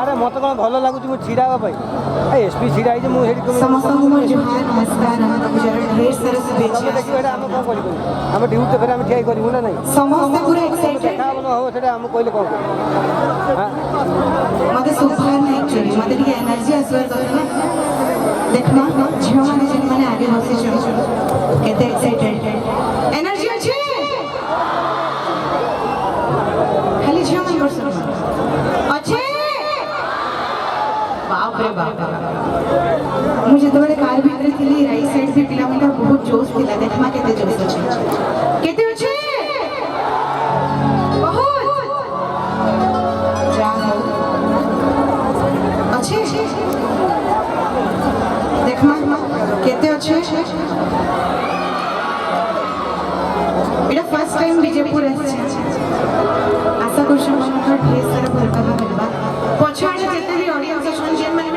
अरे मत कौन भल लगुच छिड़ा एसपी छिड़ा आम ड्यूटी फिर आम ठिया करूँ ना नहीं देखा हम हम कहले कौन मते सुभान एक्चुअली मते टिके एनर्जी आसवर करना देखना झियो माने जन माने आगे बसी छ केते एक्साइटेड एनर्जी अछि खाली झियो मन पर्सन अछि बाप रे बाप मुझे तो बड़े कार भीतर थिली राइट साइड से किलोमीटर बहुत जोश थिला देखमा केते जोश अछि केते अछि बहुत जा हो अच्छे देखमा केते अच्छे एटा फर्स्ट टाइम विजयपुर आछे आशा करछु मन ढेर सारा भरका मिलबा पछाड़े जेते भी ऑडियंस अछन जेन माने